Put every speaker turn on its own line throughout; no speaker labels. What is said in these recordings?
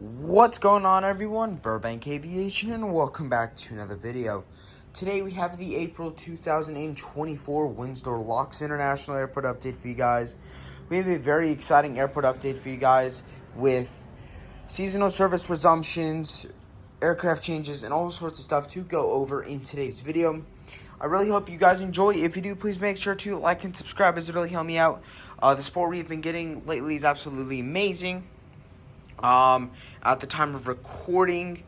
What's going on, everyone? Burbank Aviation, and welcome back to another video. Today we have the April 2024 Windsor Locks International Airport update for you guys. We have a very exciting airport update for you guys with seasonal service resumptions, aircraft changes, and all sorts of stuff to go over in today's video. I really hope you guys enjoy. If you do, please make sure to like and subscribe, as it really help me out. The support we've been getting lately is absolutely amazing. At the time of recording,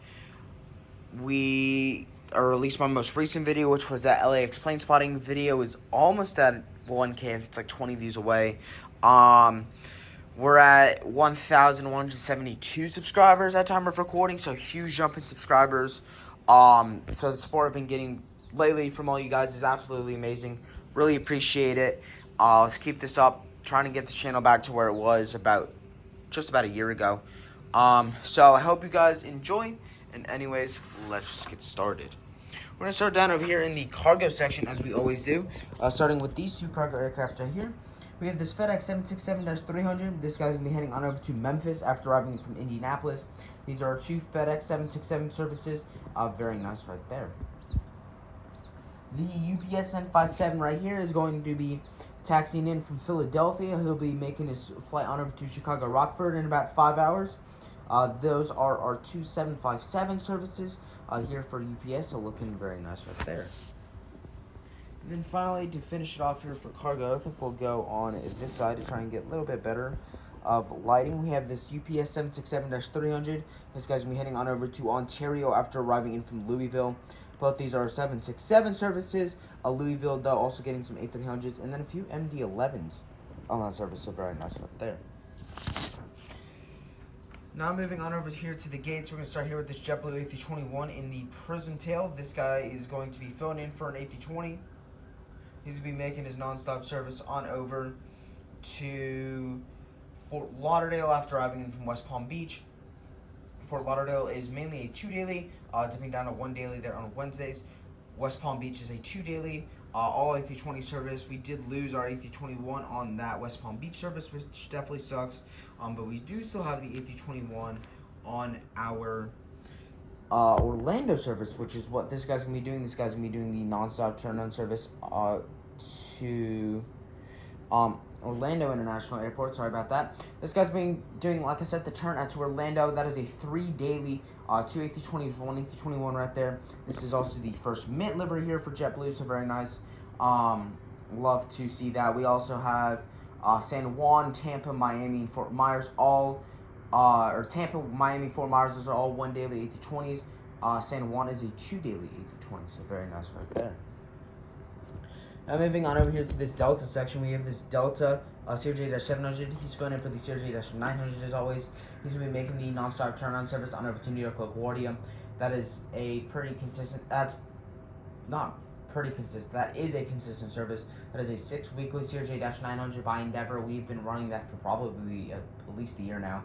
or at least my most recent video, which was that LA Explain Spotting video, is almost at 1K. It's like 20 views away. We're at 1,172 subscribers at time of recording, so huge jump in subscribers. So the support I've been getting lately from all you guys is absolutely amazing. Really appreciate it. Let's keep this up. Trying to get this channel back to where it was just about a year ago. So I hope you guys enjoy, and anyways, let's just get started. We're going to start down over here in the cargo section, as we always do, starting with these two cargo aircraft right here. We have this FedEx 767-300. This guy's going to be heading on over to Memphis after arriving from Indianapolis. These are our two FedEx 767 services. Very nice right there. The UPS 757 right here is going to be taxiing in from Philadelphia. He'll be making his flight on over to Chicago Rockford in about 5 hours. Those are our two 757 services here for UPS, so looking very nice right there. And then finally, to finish it off here for cargo, I think we'll go on this side to try and get a little bit better of lighting. We have this UPS 767-300. This guy's going to be heading on over to Ontario after arriving in from Louisville. Both these are 767 services. Louisville, though, also getting some A300s, and then a few MD-11s on that service, so very nice right there. Now moving on over here to the gates, we're going to start here with this JetBlue A321 in the Prison Tail. This guy is going to be filling in for an A320. He's going to be making his nonstop service on over to Fort Lauderdale after arriving in from West Palm Beach. Fort Lauderdale is mainly a 2 daily, dipping down to 1 daily there on Wednesdays. West Palm Beach is a 2 daily, all A320 service. We did lose our A321 on that West Palm Beach service, which definitely sucks. But we do still have the A321 on our Orlando service, which is what this guy's going to be doing. This guy's going to be doing the nonstop turn-on service to Orlando International Airport. Sorry about that. This guy's been doing, like I said, the turn out to Orlando. That is a 3 daily, 2 A320s, 1 A321 right there. This is also the first mint livery here for JetBlue, so very nice. Love to see that. We also have San Juan, Tampa, Miami, and Fort Myers, or Tampa, Miami, Fort Myers, those are all 1 daily A320s. San Juan is a 2 daily A320, so very nice right there. Now moving on over here to this Delta section, we have this Delta CRJ-700. He's filling in for the CRJ-900 as always. He's going to be making the nonstop turn-on service on over to New York LaGuardia. That is a pretty consistent, that's not pretty consistent, that is a consistent service. That is a 6 weekly CRJ-900 by Endeavor. We've been running that for probably at least a year now.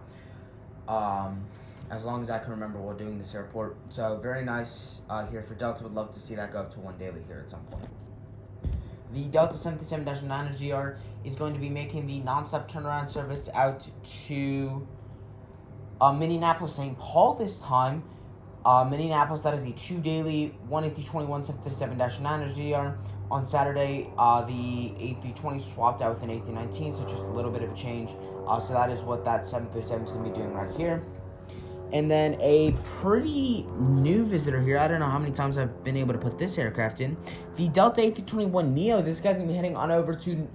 As long as I can remember while doing this airport. So very nice here for Delta. Would love to see that go up to 1 daily here at some point. The Delta 77-9GR is going to be making the nonstop turnaround service out to Minneapolis, St. Paul this time. Minneapolis, that is a 2 daily, 1 A321 737-9GR. On Saturday, the A320 swapped out with an A319, so just a little bit of a change. So that is what that 737 is going to be doing right here. And then a pretty new visitor here. I don't know how many times I've been able to put this aircraft in. The Delta A321neo. This guy's going to be heading on over to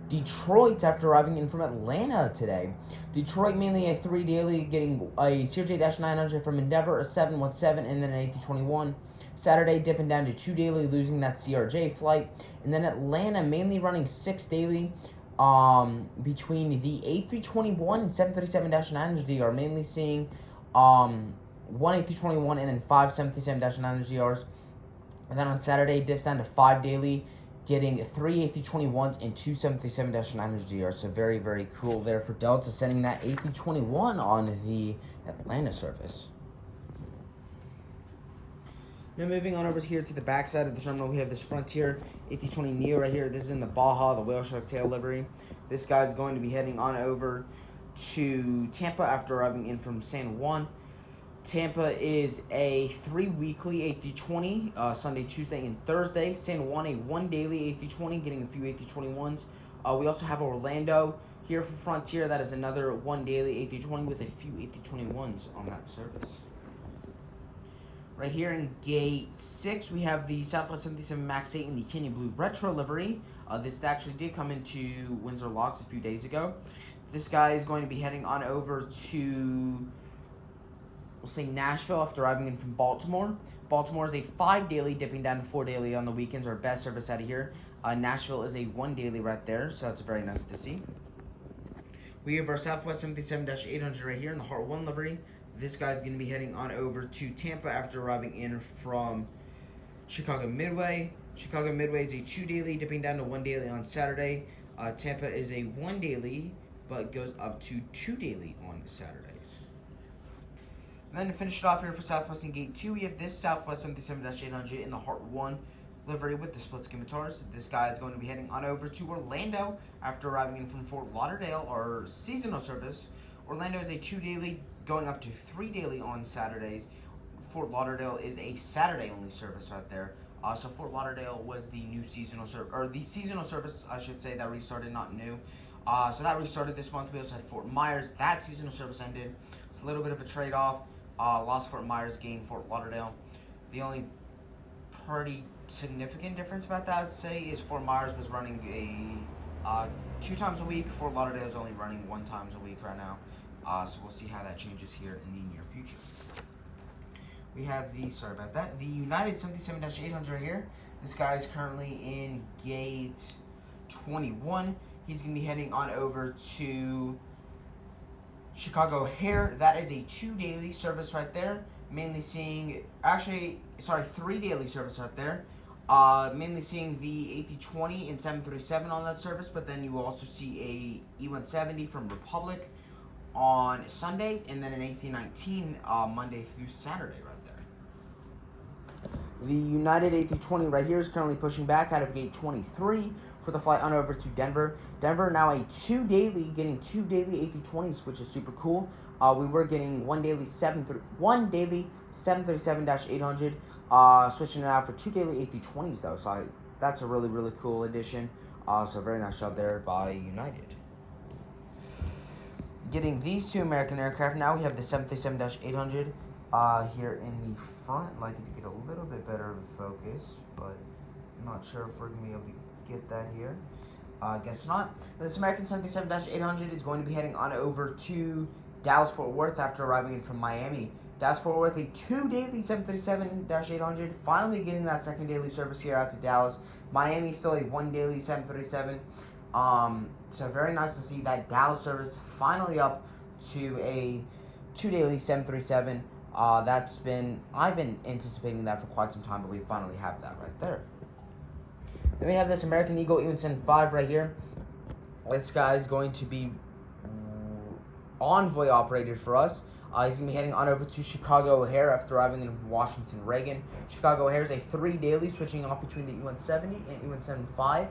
Detroit after arriving in from Atlanta today. Detroit mainly a 3 daily, getting a CRJ-900 from Endeavor, a 717, and then an A321. Saturday dipping down to 2 daily, losing that CRJ flight. And then Atlanta mainly running 6 daily. Between the A321 and 737-900 mainly seeing 1 A321 and then 5 737-900GRs. And then on Saturday, dips down to 5 daily, getting 3 A321s and 2 737-900GRs. So very, very cool there for Delta, sending that A321 on the Atlanta service. Now moving on over here to the back side of the terminal, we have this Frontier A320neo right here. This is in the Baja, the whale shark tail livery. This guy's going to be heading on over to Tampa after arriving in from San Juan. Tampa is a 3 weekly A320, Sunday, Tuesday, and Thursday. San Juan, a 1 daily A320, getting a few A321s. We also have Orlando here for Frontier. That is another 1 daily A320 with a few A321s on that service. Right here in Gate 6, we have the Southwest 77 MAX 8 in the Canyon Blue Retro livery. This actually did come into Windsor locks a few days ago. This guy is going to be heading on over to, we'll say, Nashville after arriving in from Baltimore. Baltimore is a 5 daily, dipping down to 4 daily on the weekends, our best service out of here. Nashville is a 1 daily right there, so that's very nice to see. We have our Southwest 77-800 right here in the Heart 1 livery. This guy's going to be heading on over to Tampa after arriving in from Chicago Midway. Chicago Midway is a 2 daily, dipping down to 1 daily on Saturday. Tampa is a 1 daily, but goes up to 2 daily on Saturdays. And then to finish it off here for Southwest in Gate 2, we have this Southwest 77-800 in the Heart 1 livery with the split scimitars. This guy is going to be heading on over to Orlando after arriving in from Fort Lauderdale, our seasonal service. Orlando is a 2 daily, going up to 3 daily on Saturdays. Fort Lauderdale is a Saturday-only service right there. So Fort Lauderdale was the new seasonal service, or the seasonal service, I should say, that restarted, not new. So that restarted this month. We also had Fort Myers. That seasonal service ended. It's a little bit of a trade-off. Lost Fort Myers, gained Fort Lauderdale. The only pretty significant difference about that, I would say, is Fort Myers was running 2 times a week. Fort Lauderdale is only running 1 time a week right now. So we'll see how that changes here in the near future. We have the United 77-800 right here. This guy is currently in Gate 21. He's going to be heading on over to Chicago O'Hare. That is a 2 daily service right there. Mainly seeing, 3 daily service right there. Mainly seeing the A320 and 737 on that service, but then you will also see a E170 from Republic on Sundays, and then an A319 Monday through Saturday right there. The United A320 right here is currently pushing back out of Gate 23 for the flight on over to Denver. Denver now a 2 daily, getting 2 daily A320s, which is super cool. We were getting 1 daily 737-800, switching it out for 2 daily A320s though. So that's a really, really cool addition. So very nice job there by United. Getting these 2 American aircraft now, we have the 737-800 here in the front. I'd like it to get a little bit better of a focus, but I'm not sure if we're going to be able to get that here. Guess not. This American 77-800 is going to be heading on over to Dallas-Fort Worth after arriving in from Miami. Dallas-Fort Worth, a 2 daily 737-800, finally getting that 2nd daily service here out to Dallas. Miami still a 1 daily 737. So very nice to see that Dallas service finally up to a 2 daily 737. I've been anticipating that for quite some time, but we finally have that right there. Then we have this American Eagle E175 right here. This guy is going to be envoy operated for us. He's going to be heading on over to Chicago O'Hare after arriving in Washington Reagan. Chicago O'Hare is a 3 daily, switching off between the E170 and E175.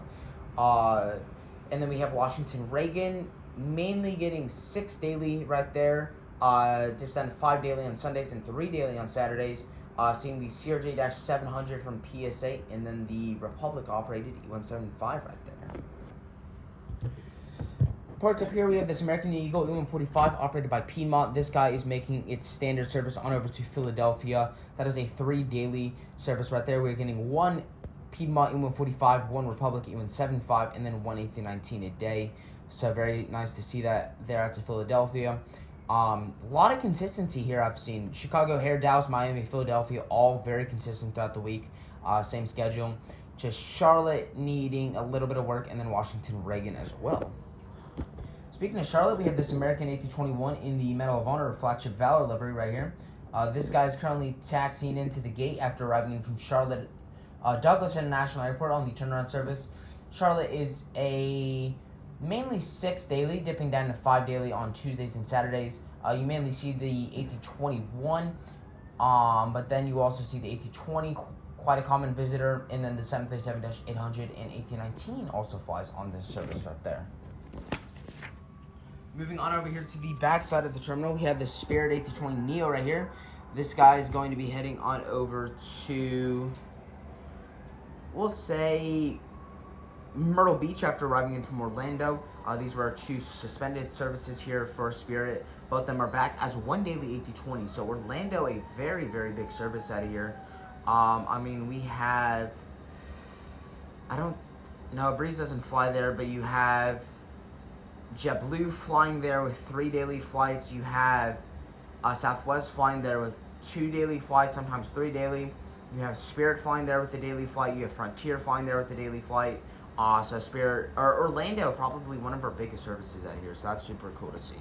And then we have Washington Reagan, mainly getting 6 daily right there. Dips down to 5 daily on Sundays and 3 daily on Saturdays. Seeing the CRJ-700 from PSA, and then the Republic-operated E175 right there. Parts up here, we have this American Eagle E145 operated by Piedmont. This guy is making its standard service on over to Philadelphia. That is a 3 daily service right there. We're getting 1 Piedmont E145, 1 Republic E175, and then 1 A319 a day. So very nice to see that there out to Philadelphia. A lot of consistency here I've seen. Chicago O'Hare, Dallas, Miami, Philadelphia, all very consistent throughout the week. Same schedule. Just Charlotte needing a little bit of work, and then Washington Reagan as well. Speaking of Charlotte, we have this American A321 in the Medal of Honor Flagship Valor livery right here. This guy is currently taxiing into the gate after arriving in from Charlotte Douglas International Airport on the turnaround service. Charlotte is a mainly 6 daily, dipping down to 5 daily on Tuesdays and Saturdays. You mainly see the A321, but then you also see the A320, quite a common visitor, and then the 737-800 and A319 also flies on this service right there. Moving on over here to the back side of the terminal, we have the Spirit A320 Neo right here. This guy is going to be heading on over to, we'll say, Myrtle Beach after arriving in from Orlando. These were our 2 suspended services here for Spirit. Both of them are back as 1 daily A320. So Orlando, a very, very big service out of here. I mean, we have, Breeze doesn't fly there, but you have JetBlue flying there with 3 daily flights. You have Southwest flying there with 2 daily flights, sometimes 3 daily. You have Spirit flying there with a daily flight. You have Frontier flying there with a daily flight. So Spirit, or Orlando, probably one of our biggest services out here. So that's super cool to see.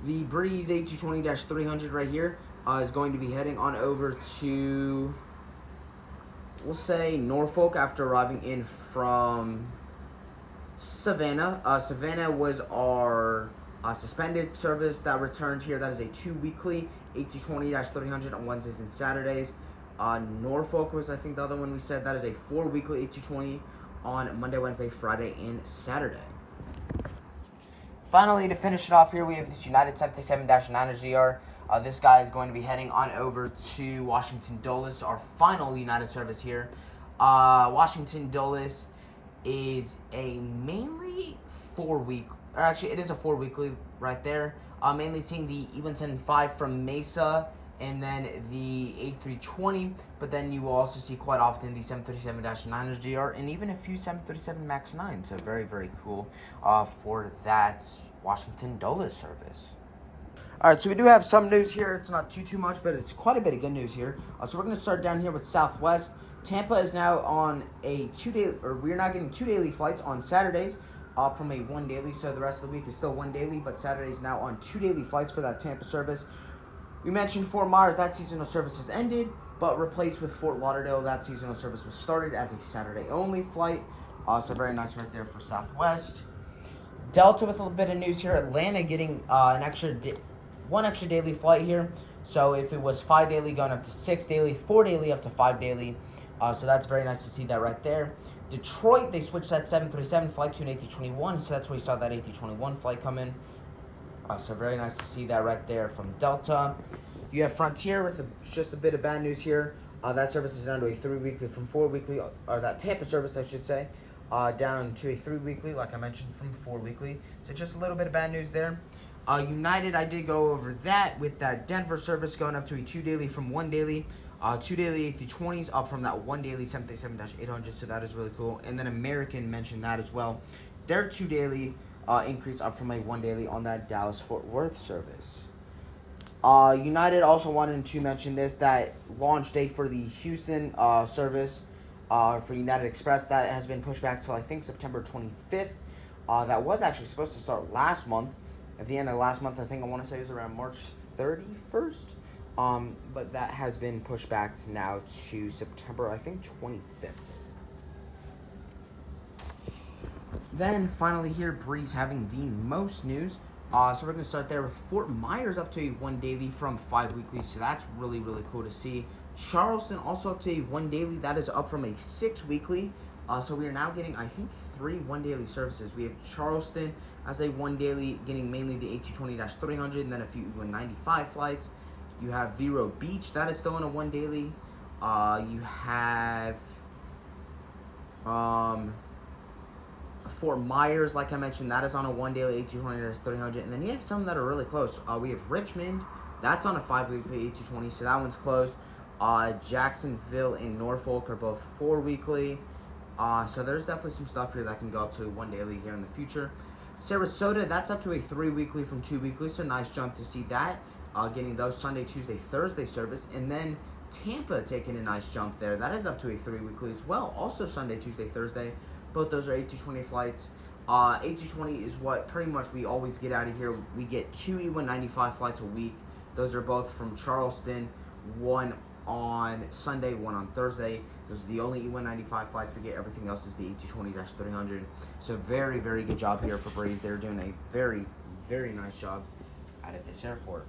The Breeze A220-300 right here is going to be heading on over to, we'll say, Norfolk after arriving in from Savannah. Savannah was our suspended service that returned here. That is a 2 weekly A220-300 on Wednesdays and Saturdays. Norfolk was, I think, the other one we said. That is a 4 weekly A220 on Monday, Wednesday, Friday, and Saturday. Finally, to finish it off here, we have this United 737-9ZR. This guy is going to be heading on over to Washington Dulles, our final United service here. Washington Dulles is a mainly 4-week, or actually it is a 4 weekly right there. Mainly seeing the E175 from Mesa and then the A320, but then you will also see quite often the 737-9ZR and even a few 737 MAX 9. So very, very cool for that Washington Dulles service. All right, so we do have some news here. It's not too much, but it's quite a bit of good news here. So we're going to start down here with Southwest. Tampa is now on a 2 daily, or we're now getting 2 daily flights on Saturdays from a 1 daily. So the rest of the week is still 1 daily, but Saturday's now on 2 daily flights for that Tampa service. We mentioned Fort Myers, that seasonal service has ended, but replaced with Fort Lauderdale. That seasonal service was started as a Saturday-only flight. So very nice right there for Southwest. Delta with a little bit of news here. Atlanta getting one extra daily flight here. So if it was 5 daily, going up to 6 daily, 4 daily, up to 5 daily. So that's very nice to see that right there. Detroit, they switched that 737 flight to an A321, so that's where you saw that A321 flight come in. So very nice to see that right there from Delta. You have Frontier with just a bit of bad news here. That service is down to a 3 weekly from 4 weekly, or that Tampa service, I should say, down to a 3 weekly, like I mentioned, from 4 weekly. So just a little bit of bad news there. United, I did go over that with that Denver service going up to a 2 daily from 1 daily. 2 daily A320s up from that 1 daily 737-800, so that is really cool. And then American mentioned that as well. Their 2 daily increase up from a 1 daily on that Dallas-Fort Worth service. United also wanted to mention this, that launch date for the Houston service for United Express, that has been pushed back till I think September 25th. That was actually supposed to start last month. At the end of last month, I think I want to say it was around March 31st. But that has been pushed back now to September, I think, 25th. Then, finally here, Breeze having the most news. So we're going to start there with Fort Myers up to a 1 daily from 5 weekly. So that's really, really cool to see. Charleston also up to a 1 daily. That is up from a 6 weekly. So we are now getting, I think, 3 1 daily services. We have Charleston as a 1 daily, getting mainly the A220-300 and then a few 195 flights. You have Vero Beach, that is still on a 1 daily. You have Fort Myers, like I mentioned, that is on a 1 daily A220-300. And then you have some that are really close. We have Richmond, that's on a 5 weekly A220, so that one's closed. Jacksonville and Norfolk are both 4 weekly. So there's definitely some stuff here that can go up to 1 daily here in the future. Sarasota, that's up to a 3 weekly from 2 weekly, so nice jump to see that. Getting those Sunday, Tuesday, Thursday service. And then Tampa taking a nice jump there. That is up to a 3 weekly as well. Also Sunday, Tuesday, Thursday. Both those are A220 flights. A220 is what pretty much we always get out of here. We get 2 E195 flights a week. Those are both from Charleston. One on Sunday, one on Thursday. Those are the only E195 flights we get. Everything else is the A220-300. So very, very good job here for Breeze. They're doing a very, very nice job out of this airport.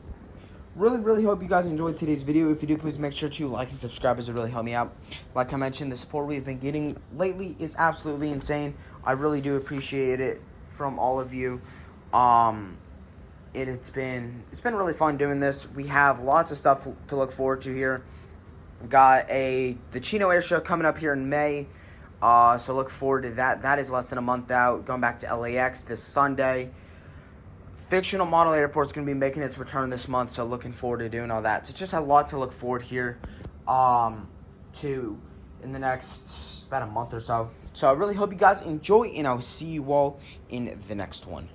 Really hope you guys enjoyed today's video. If you do, please make sure to like and subscribe, as it really help me out. Like I mentioned, the support we've been getting lately is absolutely insane. I really do appreciate it from all of you. It's been really fun doing this. We have lots of stuff to look forward to here. We've got the Chino Air Show coming up here in May. So look forward to that. That is less than a month out. Going back to LAX this Sunday. Fictional Model Airport is going to be making its return this month, so looking forward to doing all that. So just a lot to look forward here to in the next about a month or so. So I really hope you guys enjoy, and I'll see you all in the next one.